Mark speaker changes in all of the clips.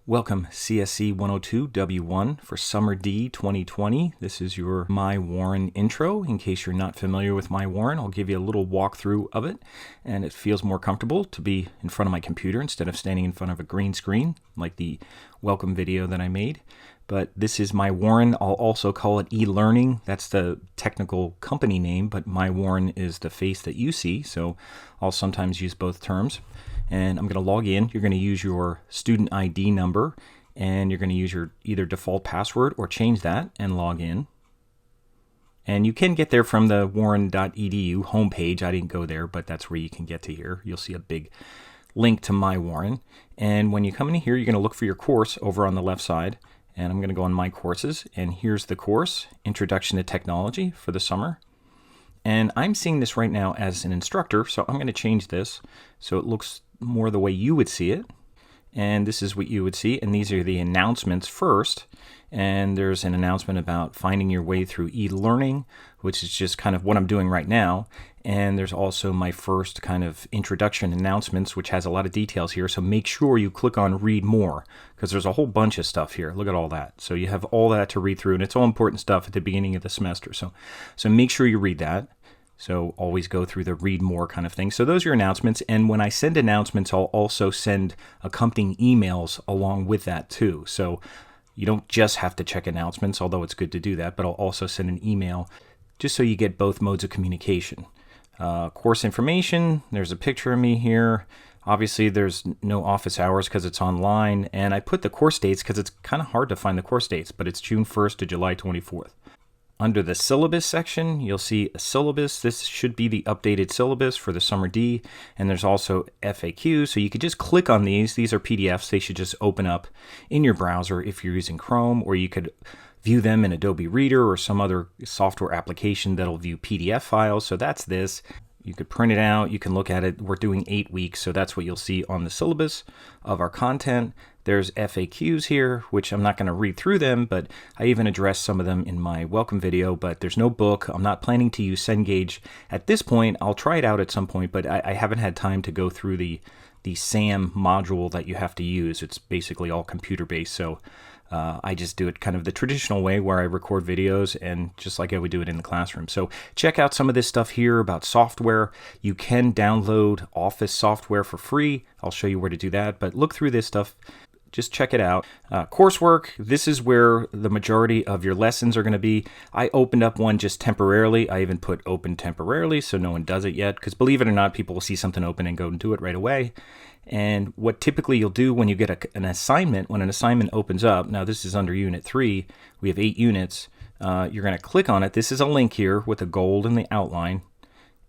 Speaker 1: Welcome CSC102 W1 for Summer D 2020. This is your MyWarren intro. In case you're not familiar with MyWarren, I'll give you a little walkthrough of it, and it feels more comfortable to be in front of my computer instead of standing in front of a green screen like the welcome video that I made. But this is MyWarren. I'll also call it e-learning. That's the technical company name, but MyWarren is the face that you see, so I'll sometimes use both terms. And I'm going to log in. You're going to use your student ID number, and you're going to use your either default password or change that and log in. And you can get there from the warren.edu homepage. I didn't go there, but that's where you can get to here. You'll see a big link to MyWarren. And when you come in here, you're going to look for your course over on the left side. And I'm going to go on My Courses, and here's the course, Introduction to Technology for the summer. And I'm seeing this right now as an instructor, so I'm going to change this so it looks more the way you would see it. And this is what you would see, and these are the announcements first. And there's an announcement about finding your way through e-learning, which is just kind of what I'm doing right now. And there's also my first kind of introduction announcements, which has a lot of details here. So make sure you click on read more, because there's a whole bunch of stuff here. Look at all that. So you have all that to read through, and it's all important stuff at the beginning of the semester. So make sure you read that. So always go through the read more kind of thing. So those are your announcements. And when I send announcements, I'll also send accompanying emails along with that too. So you don't just have to check announcements, although it's good to do that, but I'll also send an email just so you get both modes of communication. Course information, there's a picture of me here. Obviously, there's no office hours because it's online. And I put the course dates because it's kind of hard to find the course dates, but it's June 1st to July 24th. Under the syllabus section, you'll see a syllabus. This should be the updated syllabus for the Summer D. And there's also FAQs. So you could just click on these. These are PDFs. They should just open up in your browser if you're using Chrome, or you could view them in Adobe Reader or some other software application that'll view PDF files. So that's this. You could print it out. You can look at it. We're doing 8 weeks, so that's what you'll see on the syllabus of our content. There's FAQs here, which I'm not going to read through them, but I even addressed some of them in my welcome video, but there's no book. I'm not planning to use Cengage at this point. I'll try it out at some point, but I haven't had time to go through the SAM module that you have to use. It's basically all computer-based, so I just do it kind of the traditional way where I record videos and just like I would do it in the classroom. So check out some of this stuff here about software. You can download Office software for free. I'll show you where to do that, but look through this stuff. Just check it out. Coursework, this is where the majority of your lessons are going to be. I opened up one just temporarily. I even put open temporarily so no one does it yet, because believe it or not, people will see something open and go and do it right away. And what typically you'll do when you get an assignment, when an assignment opens up, now this is under Unit 3, we have 8 units, you're going to click on it. This is a link here with a gold in the outline.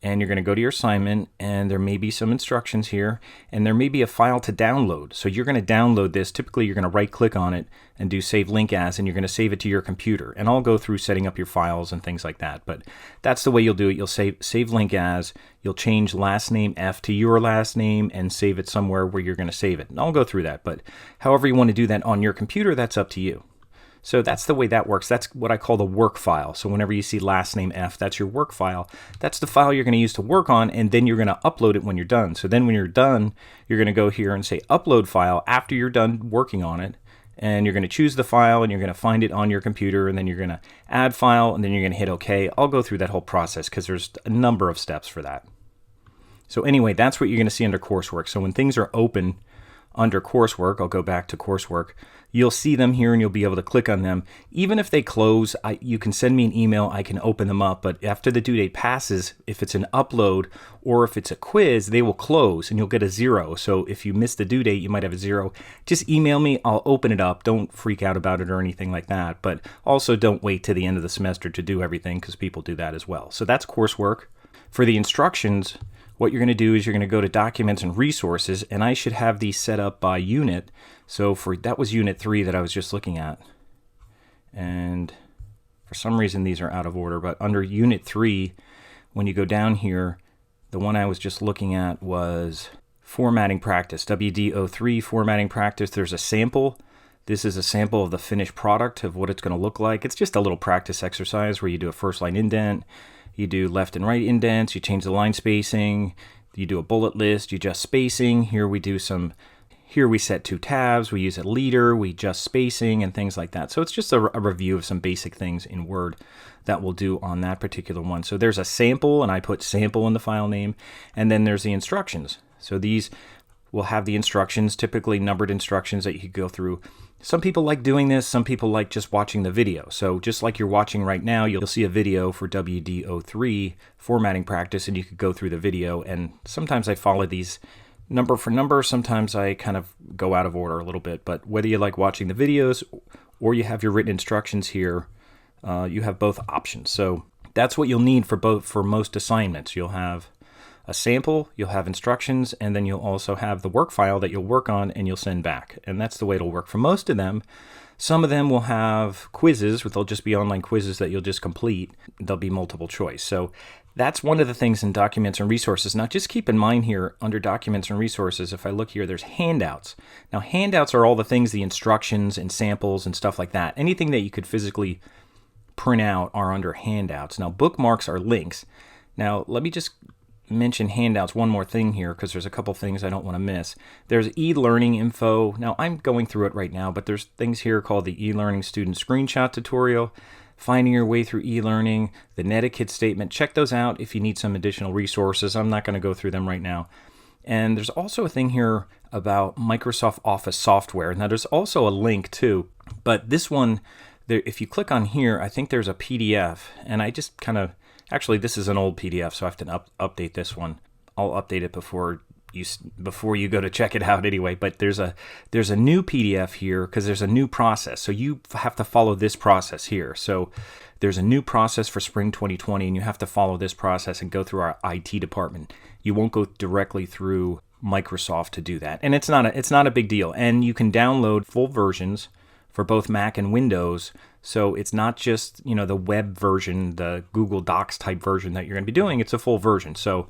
Speaker 1: And you're going to go to your assignment, and there may be some instructions here, and there may be a file to download. So you're going to download this. Typically, you're going to right-click on it and do Save Link As, and you're going to save it to your computer. And I'll go through setting up your files and things like that. But that's the way you'll do it. You'll save Link As. You'll change last name F to your last name and save it somewhere where you're going to save it. And I'll go through that. But however you want to do that on your computer, that's up to you. So that's the way that works. That's what I call the work file. So whenever you see last name F, that's your work file. That's the file you're going to use to work on, and then you're going to upload it when you're done. So then when you're done, you're going to go here and say upload file after you're done working on it. And you're going to choose the file, and you're going to find it on your computer, and then you're going to add file, and then you're going to hit OK. I'll go through that whole process because there's a number of steps for that. So anyway, that's what you're going to see under coursework. So when things are open under coursework, I'll go back to coursework, you'll see them here and you'll be able to click on them. Even if they close, you can send me an email, I can open them up, but after the due date passes, if it's an upload or if it's a quiz, they will close and you'll get a 0. So if you miss the due date, you might have a 0. Just email me, I'll open it up. Don't freak out about it or anything like that, but also don't wait to the end of the semester to do everything because people do that as well. So that's coursework. For the instructions, what you're going to do is you're going to go to Documents and Resources, and I should have these set up by unit. So that was Unit 3 that I was just looking at. And for some reason, these are out of order. But under Unit 3, when you go down here, the one I was just looking at was Formatting Practice, WD03 Formatting Practice. There's a sample. This is a sample of the finished product of what it's going to look like. It's just a little practice exercise where you do a first line indent. You do left and right indents, you change the line spacing, you do a bullet list, you adjust spacing. Here we do some Here we set 2 tabs, we use a leader, we adjust spacing and things like that. So it's just a review of some basic things in Word that we'll do on that particular one. So there's a sample, and I put sample in the file name, and then there's the instructions. So these will have the instructions, typically numbered instructions that you could go through. Some people like doing this, some people like just watching the video. So just like you're watching right now, you'll see a video for WD03 formatting practice, and you could go through the video, and sometimes I follow these number for number. Sometimes I kind of go out of order a little bit, but whether you like watching the videos or you have your written instructions here, you have both options. So that's what you'll need for most assignments. You'll have a sample, you'll have instructions, and then you'll also have the work file that you'll work on and you'll send back. And that's the way it'll work for most of them. Some of them will have quizzes, they'll just be online quizzes that you'll just complete. They'll be multiple choice. So that's one of the things in documents and resources. Now just keep in mind here under documents and resources, if I look here, there's handouts. Now handouts are all the things, the instructions and samples and stuff like that. Anything that you could physically print out are under handouts. Now bookmarks are links. Now let me just mention handouts one more thing here, because there's a couple things I don't want to miss. There's e-learning info. Now I'm going through it right now, but there's things here called the e-learning student screenshot tutorial, finding your way through e-learning, the netiquette statement. Check those out if you need some additional resources. I'm not going to go through them right now. And there's also a thing here about Microsoft Office software. Now there's also a link too, but this one, if you click on here, I think there's a PDF, and I just kind of, actually this is an old PDF, so I have to update this one. I'll update it before you go to check it out anyway. But there's a new PDF here because there's a new process, so you have to follow this process here. So there's a new process for spring 2020, and you have to follow this process and go through our IT department. You won't go directly through Microsoft to do that, and it's not a big deal. And you can download full versions for both Mac and Windows. So it's not just, the web version, the Google Docs type version that you're going to be doing. It's a full version. So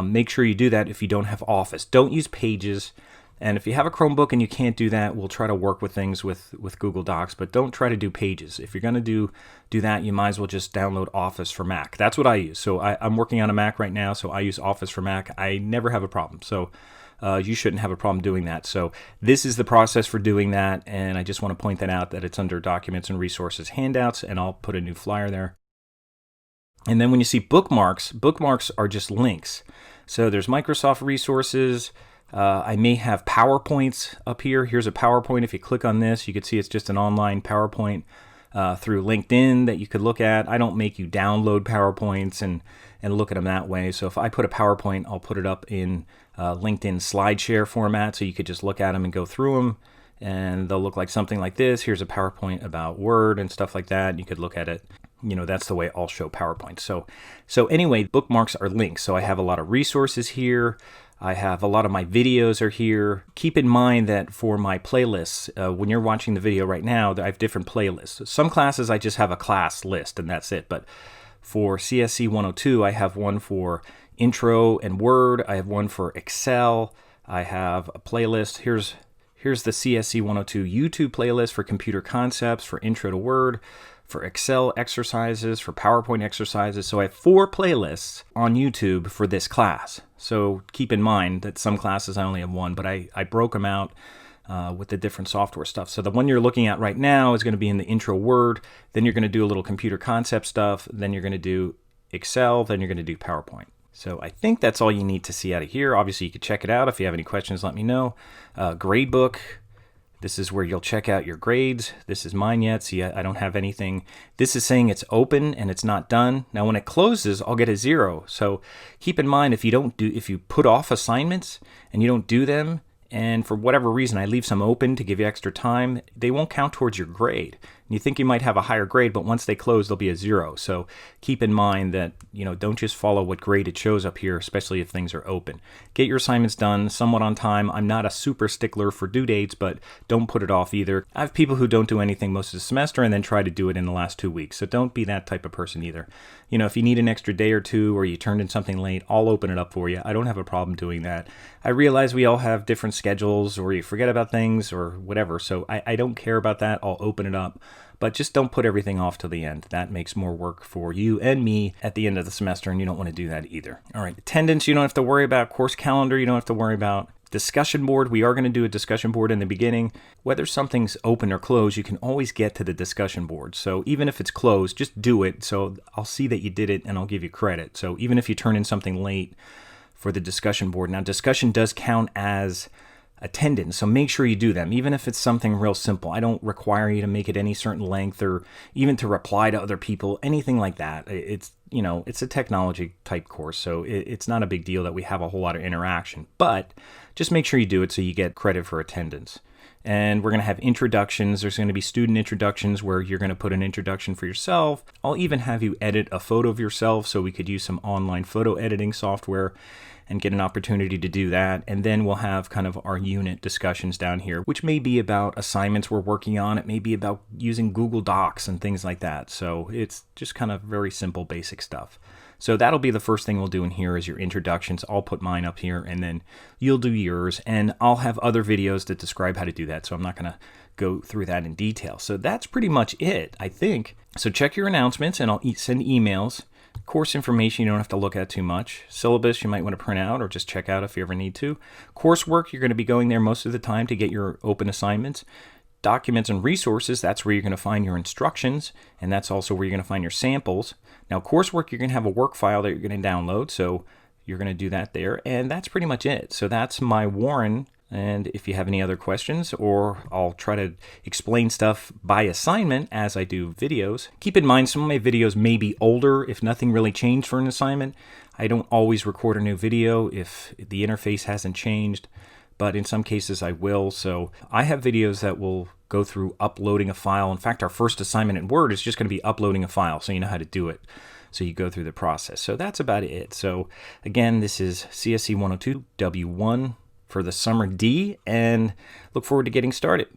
Speaker 1: make sure you do that if you don't have Office. Don't use Pages. And if you have a Chromebook and you can't do that, we'll try to work with things with Google Docs, but don't try to do Pages. If you're going to do that, you might as well just download Office for Mac. That's what I use. So I'm working on a Mac right now, so I use Office for Mac. I never have a problem. So you shouldn't have a problem doing that. So this is the process for doing that, and I just want to point that out, that it's under Documents and Resources Handouts, and I'll put a new flyer there. And then when you see bookmarks are just links. So there's Microsoft Resources. I may have PowerPoints up here. Here's a PowerPoint. If you click on this, you can see it's just an online PowerPoint through LinkedIn that you could look at. I don't make you download PowerPoints and look at them that way. So if I put a PowerPoint, I'll put it up in LinkedIn SlideShare format, so you could just look at them and go through them, and they'll look like something like this. Here's a PowerPoint about Word and stuff like that. You could look at it. That's the way I'll show PowerPoint. So anyway, bookmarks are links. So I have a lot of resources here. I have a lot of my videos are here. Keep in mind that for my playlists, when you're watching the video right now, I have different playlists. Some classes I just have a class list and that's it. But for CSC102, I have one for Intro and Word. I have one for Excel. I have a playlist. Here's the CSC102 YouTube playlist for computer concepts, for Intro to Word, for Excel exercises, for PowerPoint exercises. So I have 4 playlists on YouTube for this class. So keep in mind that some classes I only have one, but I broke them out with the different software stuff. So the one you're looking at right now is going to be in the Intro Word. Then you're going to do a little computer concept stuff. Then you're going to do Excel. Then you're going to do PowerPoint. So I think that's all you need to see out of here. Obviously, you can check it out. If you have any questions, let me know. Gradebook. This is where you'll check out your grades. This is mine yet. See, I don't have anything. This is saying it's open and it's not done. Now, when it closes, I'll get a 0. So keep in mind, if you put off assignments and you don't do them, and for whatever reason I leave some open to give you extra time, they won't count towards your grade. And you think you might have a higher grade, but once they close, they'll be a 0. So keep in mind that, don't just follow what grade it shows up here, especially if things are open. Get your assignments done somewhat on time. I'm not a super stickler for due dates, but don't put it off either. I have people who don't do anything most of the semester and then try to do it in the last 2 weeks. So don't be that type of person either. If you need an extra day or two, or you turned in something late, I'll open it up for you. I don't have a problem doing that. I realize we all have different schedules, or you forget about things or whatever. So I don't care about that. I'll open it up. But just don't put everything off till the end. That makes more work for you and me at the end of the semester, and you don't want to do that either. All right, attendance, you don't have to worry about. Course calendar, you don't have to worry about. Discussion board, we are going to do a discussion board in the beginning. Whether something's open or closed, you can always get to the discussion board. So even if it's closed, just do it. So I'll see that you did it and I'll give you credit. So even if you turn in something late for the discussion board. Now, discussion does count as attendance, so make sure you do them, even if it's something real simple. I don't require you to make it any certain length or even to reply to other people, anything like that. It's, you know, it's a technology type course, so it's not a big deal that we have a whole lot of interaction, but just make sure you do it so you get credit for attendance. And we're going to have introductions. There's going to be student introductions where you're going to put an introduction for yourself. I'll even have you edit a photo of yourself, so we could use some online photo editing software and get an opportunity to do that. And then we'll have kind of our unit discussions down here, which may be about assignments we're working on. It may be about using Google Docs and things like that. So it's just kind of very simple, basic stuff. So that'll be the first thing we'll do in here is your introductions. I'll put mine up here and then you'll do yours. And I'll have other videos that describe how to do that. So I'm not going to go through that in detail. So that's pretty much it, I think. So check your announcements and I'll send emails. Course information you don't have to look at too much. Syllabus you might want to print out or just check out if you ever need to. Coursework, you're going to be going there most of the time to get your open assignments. Documents and resources, that's where you're going to find your instructions, and that's also where you're going to find your samples. Now, coursework, you're going to have a work file that you're going to download, so you're going to do that there, and that's pretty much it. So that's MyWarren, and if you have any other questions, or I'll try to explain stuff by assignment as I do videos. Keep in mind, some of my videos may be older if nothing really changed for an assignment. I don't always record a new video if the interface hasn't changed, but in some cases I will. So I have videos that will go through uploading a file. In fact, our first assignment in Word is just going to be uploading a file, so you know how to do it. So you go through the process. So that's about it. So again, this is CSC102 W1 for the Summer D, and look forward to getting started.